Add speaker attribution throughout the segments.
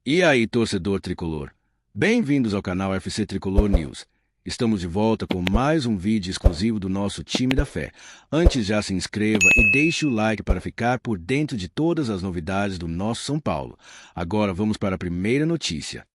Speaker 1: E aí, torcedor tricolor? Bem-vindos ao canal FC Tricolor News. Estamos de volta com mais um vídeo exclusivo do nosso time da fé. Antes, já se inscreva e deixe o like para ficar por dentro de todas as novidades do nosso São Paulo. Agora vamos para a primeira notícia.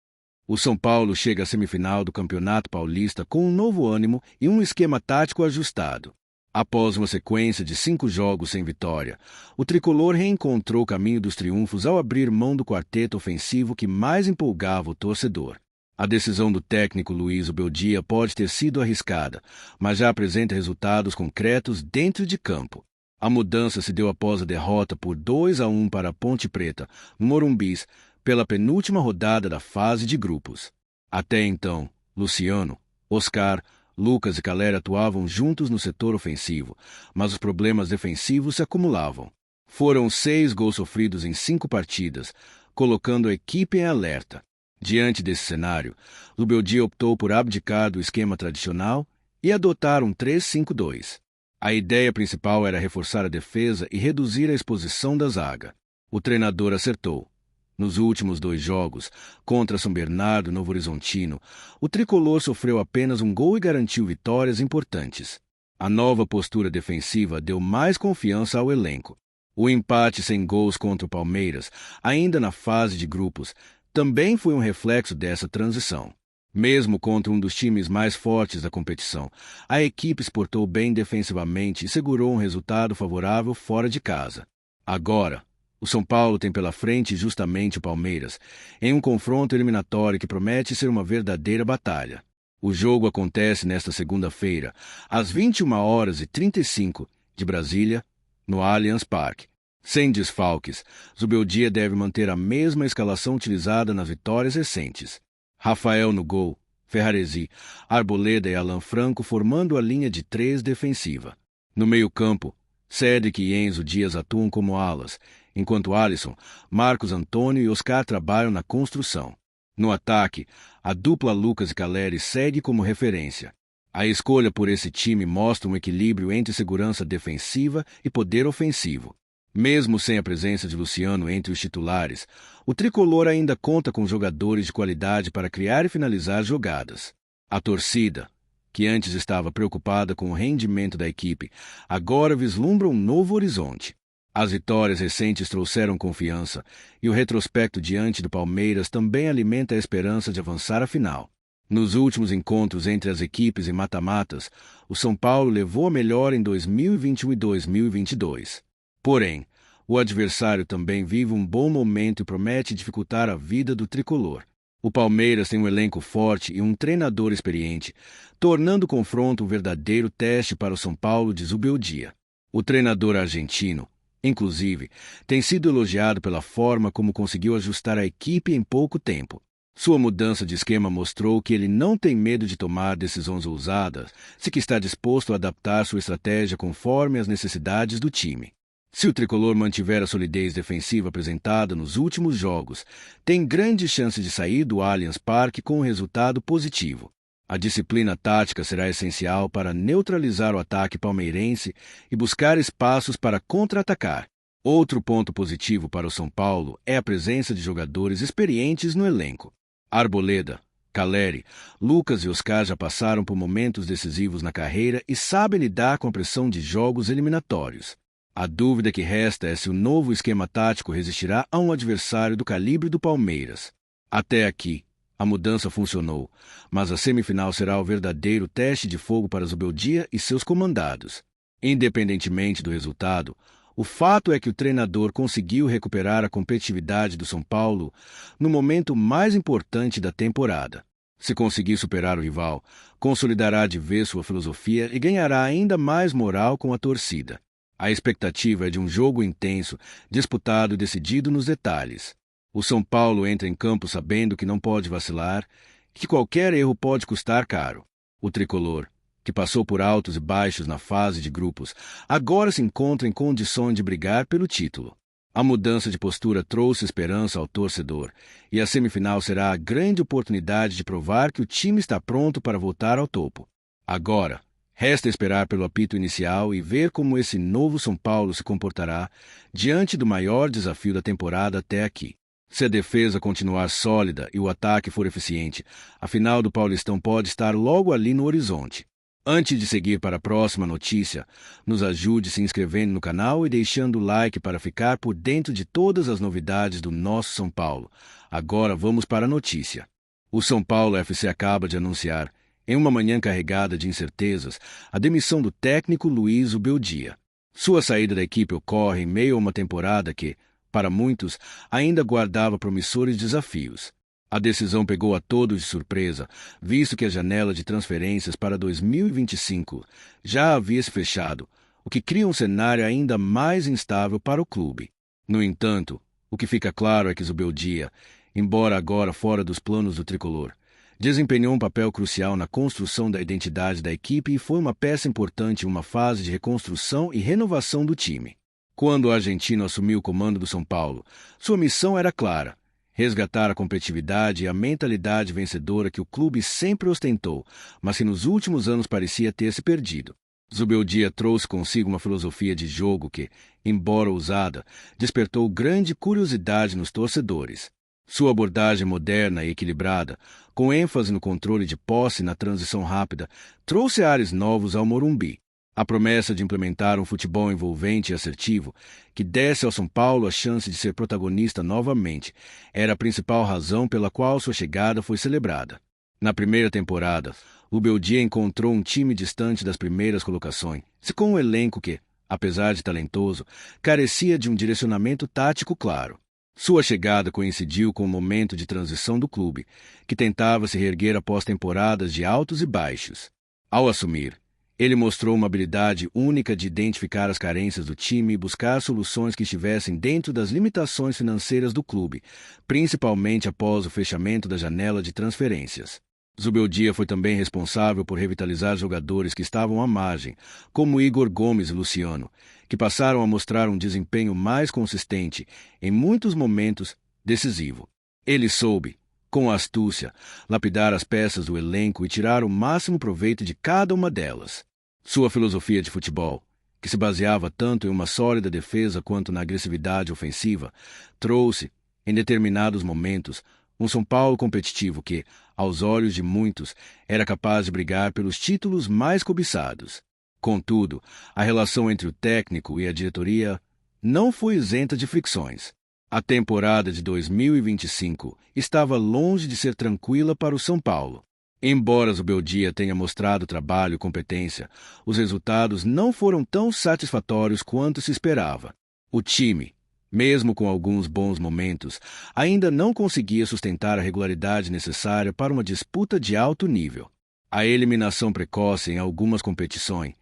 Speaker 1: O São Paulo chega à semifinal do Campeonato Paulista com um novo ânimo e um esquema tático ajustado. Após uma sequência de 5 jogos sem vitória, o tricolor reencontrou o caminho dos triunfos ao abrir mão do quarteto ofensivo que mais empolgava o torcedor. A decisão do técnico Luiz Ubeldia pode ter sido arriscada, mas já apresenta resultados concretos dentro de campo. A mudança se deu após a derrota por 2-1 para a Ponte Preta, no Morumbis, pela penúltima rodada da fase de grupos. Até então, Luciano, Oscar, Lucas e Calera atuavam juntos no setor ofensivo, mas os problemas defensivos se acumulavam. Foram 6 gols sofridos em 5 partidas, colocando a equipe em alerta. Diante desse cenário, Ubeldia optou por abdicar do esquema tradicional e adotar um 3-5-2. A ideia principal era reforçar a defesa e reduzir a exposição da zaga. O treinador acertou. Nos últimos 2 jogos, contra São Bernardo e Novo Horizontino, o tricolor sofreu apenas um gol e garantiu vitórias importantes. A nova postura defensiva deu mais confiança ao elenco. O empate sem gols contra o Palmeiras, ainda na fase de grupos, também foi um reflexo dessa transição. Mesmo contra um dos times mais fortes da competição, a equipe se portou bem defensivamente e segurou um resultado favorável fora de casa. Agora, o São Paulo tem pela frente justamente o Palmeiras, em um confronto eliminatório que promete ser uma verdadeira batalha. O jogo acontece nesta segunda-feira, às 21h35 de Brasília, no Allianz Parque. Sem desfalques, Ubeldia deve manter a mesma escalação utilizada nas vitórias recentes. Rafael no gol, Ferraresi, Arboleda e Alan Franco formando a linha de 3 defensiva. No meio-campo, Cédric e Enzo Dias atuam como alas, enquanto Alisson, Marcos Antônio e Oscar trabalham na construção. No ataque, a dupla Lucas e Caleri segue como referência. A escolha por esse time mostra um equilíbrio entre segurança defensiva e poder ofensivo. Mesmo sem a presença de Luciano entre os titulares, o tricolor ainda conta com jogadores de qualidade para criar e finalizar jogadas. A torcida, que antes estava preocupada com o rendimento da equipe, agora vislumbra um novo horizonte. As vitórias recentes trouxeram confiança, e o retrospecto diante do Palmeiras também alimenta a esperança de avançar à final. Nos últimos encontros entre as equipes em mata-matas, o São Paulo levou a melhor em 2021 e 2022. Porém, o adversário também vive um bom momento e promete dificultar a vida do tricolor. O Palmeiras tem um elenco forte e um treinador experiente, tornando o confronto um verdadeiro teste para o São Paulo de Ubeldia. O treinador argentino, inclusive, tem sido elogiado pela forma como conseguiu ajustar a equipe em pouco tempo. Sua mudança de esquema mostrou que ele não tem medo de tomar decisões ousadas, se que está disposto a adaptar sua estratégia conforme as necessidades do time. Se o tricolor mantiver a solidez defensiva apresentada nos últimos jogos, tem grandes chances de sair do Allianz Parque com um resultado positivo. A disciplina tática será essencial para neutralizar o ataque palmeirense e buscar espaços para contra-atacar. Outro ponto positivo para o São Paulo é a presença de jogadores experientes no elenco. Arboleda, Caleri, Lucas e Oscar já passaram por momentos decisivos na carreira e sabem lidar com a pressão de jogos eliminatórios. A dúvida que resta é se o novo esquema tático resistirá a um adversário do calibre do Palmeiras. Até aqui, a mudança funcionou, mas a semifinal será o verdadeiro teste de fogo para Ubeldia e seus comandados. Independentemente do resultado, o fato é que o treinador conseguiu recuperar a competitividade do São Paulo no momento mais importante da temporada. Se conseguir superar o rival, consolidará de vez sua filosofia e ganhará ainda mais moral com a torcida. A expectativa é de um jogo intenso, disputado e decidido nos detalhes. O São Paulo entra em campo sabendo que não pode vacilar e que qualquer erro pode custar caro. O tricolor, que passou por altos e baixos na fase de grupos, agora se encontra em condições de brigar pelo título. A mudança de postura trouxe esperança ao torcedor, e a semifinal será a grande oportunidade de provar que o time está pronto para voltar ao topo. Agora, resta esperar pelo apito inicial e ver como esse novo São Paulo se comportará diante do maior desafio da temporada até aqui. Se a defesa continuar sólida e o ataque for eficiente, a final do Paulistão pode estar logo ali no horizonte. Antes de seguir para a próxima notícia, nos ajude se inscrevendo no canal e deixando o like para ficar por dentro de todas as novidades do nosso São Paulo. Agora vamos para a notícia. O São Paulo FC acaba de anunciar, em uma manhã carregada de incertezas, a demissão do técnico Luiz Ubeldia. Sua saída da equipe ocorre em meio a uma temporada que, para muitos, ainda guardava promissores desafios. A decisão pegou a todos de surpresa, visto que a janela de transferências para 2025 já havia se fechado, o que cria um cenário ainda mais instável para o clube. No entanto, o que fica claro é que Zubeldia, embora agora fora dos planos do tricolor, desempenhou um papel crucial na construção da identidade da equipe e foi uma peça importante em uma fase de reconstrução e renovação do time. Quando o argentino assumiu o comando do São Paulo, sua missão era clara: resgatar a competitividade e a mentalidade vencedora que o clube sempre ostentou, mas que nos últimos anos parecia ter se perdido. Zubeldia trouxe consigo uma filosofia de jogo que, embora ousada, despertou grande curiosidade nos torcedores. Sua abordagem moderna e equilibrada, com ênfase no controle de posse e na transição rápida, trouxe ares novos ao Morumbi. A promessa de implementar um futebol envolvente e assertivo, que desse ao São Paulo a chance de ser protagonista novamente, era a principal razão pela qual sua chegada foi celebrada. Na primeira temporada, o Ubeldia encontrou um time distante das primeiras colocações, com um elenco que, apesar de talentoso, carecia de um direcionamento tático claro. Sua chegada coincidiu com o momento de transição do clube, que tentava se reerguer após temporadas de altos e baixos. Ao assumir, ele mostrou uma habilidade única de identificar as carências do time e buscar soluções que estivessem dentro das limitações financeiras do clube, principalmente após o fechamento da janela de transferências. Zubeldia foi também responsável por revitalizar jogadores que estavam à margem, como Igor Gomes e Luciano, que passaram a mostrar um desempenho mais consistente, em muitos momentos decisivo. Ele soube, com astúcia, lapidar as peças do elenco e tirar o máximo proveito de cada uma delas. Sua filosofia de futebol, que se baseava tanto em uma sólida defesa quanto na agressividade ofensiva, trouxe, em determinados momentos, um São Paulo competitivo que, aos olhos de muitos, era capaz de brigar pelos títulos mais cobiçados. Contudo, a relação entre o técnico e a diretoria não foi isenta de fricções. A temporada de 2025 estava longe de ser tranquila para o São Paulo. Embora Zubeldia tenha mostrado trabalho e competência, os resultados não foram tão satisfatórios quanto se esperava. O time, mesmo com alguns bons momentos, ainda não conseguia sustentar a regularidade necessária para uma disputa de alto nível. A eliminação precoce em algumas competições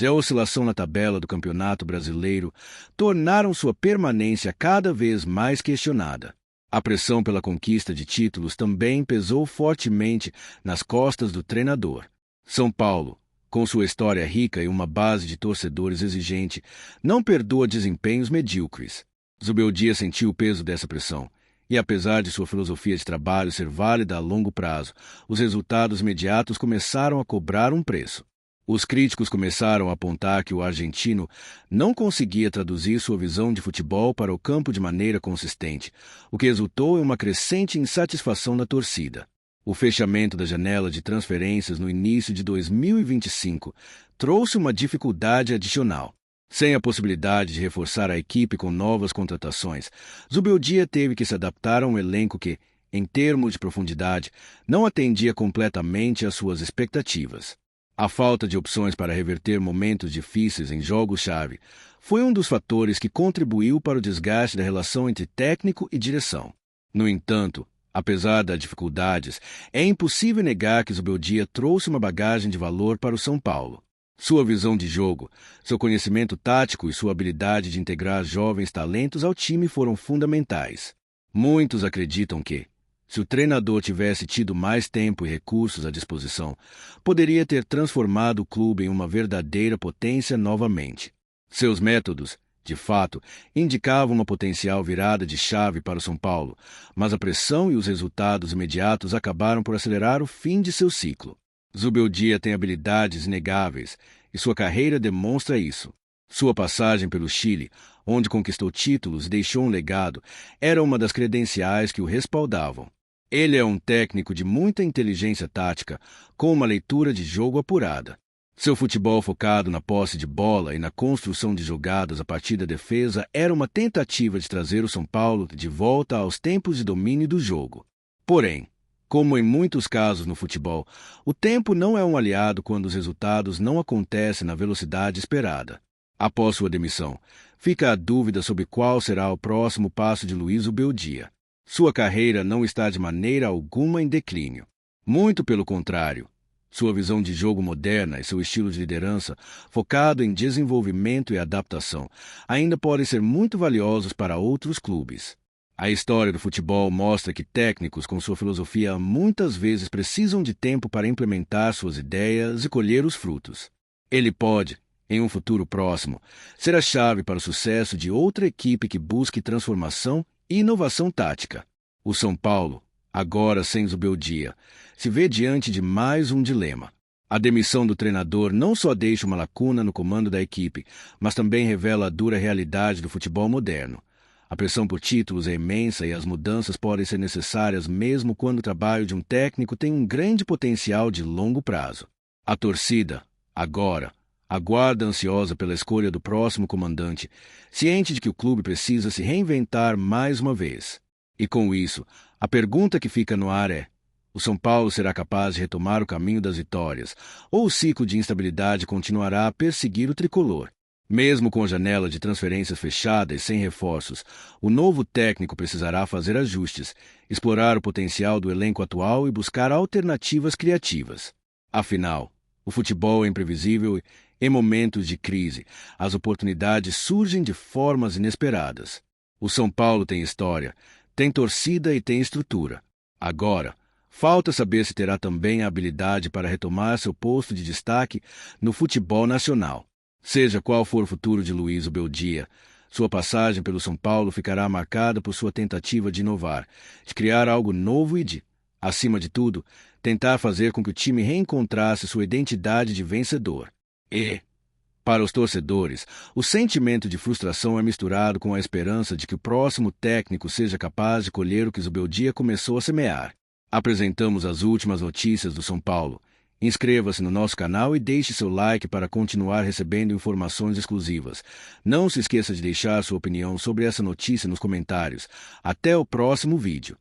Speaker 1: e a oscilação na tabela do Campeonato Brasileiro tornaram sua permanência cada vez mais questionada. A pressão pela conquista de títulos também pesou fortemente nas costas do treinador. São Paulo, com sua história rica e uma base de torcedores exigente, não perdoa desempenhos medíocres. Zubeldia sentiu o peso dessa pressão, e apesar de sua filosofia de trabalho ser válida a longo prazo, os resultados imediatos começaram a cobrar um preço. Os críticos começaram a apontar que o argentino não conseguia traduzir sua visão de futebol para o campo de maneira consistente, o que resultou em uma crescente insatisfação da torcida. O fechamento da janela de transferências no início de 2025 trouxe uma dificuldade adicional. Sem a possibilidade de reforçar a equipe com novas contratações, Zubeldia teve que se adaptar a um elenco que, em termos de profundidade, não atendia completamente às suas expectativas. A falta de opções para reverter momentos difíceis em jogos-chave foi um dos fatores que contribuiu para o desgaste da relação entre técnico e direção. No entanto, apesar das dificuldades, é impossível negar que Zubeldia trouxe uma bagagem de valor para o São Paulo. Sua visão de jogo, seu conhecimento tático e sua habilidade de integrar jovens talentos ao time foram fundamentais. Muitos acreditam que, se o treinador tivesse tido mais tempo e recursos à disposição, poderia ter transformado o clube em uma verdadeira potência novamente. Seus métodos, de fato, indicavam uma potencial virada de chave para o São Paulo, mas a pressão e os resultados imediatos acabaram por acelerar o fim de seu ciclo. Zubeldia tem habilidades inegáveis e sua carreira demonstra isso. Sua passagem pelo Chile, onde conquistou títulos e deixou um legado, era uma das credenciais que o respaldavam. Ele é um técnico de muita inteligência tática, com uma leitura de jogo apurada. Seu futebol focado na posse de bola e na construção de jogadas a partir da defesa era uma tentativa de trazer o São Paulo de volta aos tempos de domínio do jogo. Porém, como em muitos casos no futebol, o tempo não é um aliado quando os resultados não acontecem na velocidade esperada. Após sua demissão, fica a dúvida sobre qual será o próximo passo de Luiz Ubeldia. Sua carreira não está de maneira alguma em declínio. Muito pelo contrário. Sua visão de jogo moderna e seu estilo de liderança, focado em desenvolvimento e adaptação, ainda podem ser muito valiosos para outros clubes. A história do futebol mostra que técnicos com sua filosofia muitas vezes precisam de tempo para implementar suas ideias e colher os frutos. Ele pode, em um futuro próximo, ser a chave para o sucesso de outra equipe que busque transformação e inovação tática. O São Paulo, agora sem Zubeldia, se vê diante de mais um dilema. A demissão do treinador não só deixa uma lacuna no comando da equipe, mas também revela a dura realidade do futebol moderno. A pressão por títulos é imensa e as mudanças podem ser necessárias mesmo quando o trabalho de um técnico tem um grande potencial de longo prazo. A torcida, agora, aguarda ansiosa pela escolha do próximo comandante, ciente de que o clube precisa se reinventar mais uma vez. E com isso, a pergunta que fica no ar é: o São Paulo será capaz de retomar o caminho das vitórias, ou o ciclo de instabilidade continuará a perseguir o tricolor? Mesmo com a janela de transferências fechada e sem reforços, o novo técnico precisará fazer ajustes, explorar o potencial do elenco atual e buscar alternativas criativas. Afinal, o futebol é imprevisível e, em momentos de crise, as oportunidades surgem de formas inesperadas. O São Paulo tem história, tem torcida e tem estrutura. Agora, falta saber se terá também a habilidade para retomar seu posto de destaque no futebol nacional. Seja qual for o futuro de Luiz Ubeldia, sua passagem pelo São Paulo ficará marcada por sua tentativa de inovar, de criar algo novo e de, acima de tudo, tentar fazer com que o time reencontrasse sua identidade de vencedor. E, para os torcedores, o sentimento de frustração é misturado com a esperança de que o próximo técnico seja capaz de colher o que Zubeldia começou a semear. Apresentamos as últimas notícias do São Paulo. Inscreva-se no nosso canal e deixe seu like para continuar recebendo informações exclusivas. Não se esqueça de deixar sua opinião sobre essa notícia nos comentários. Até o próximo vídeo.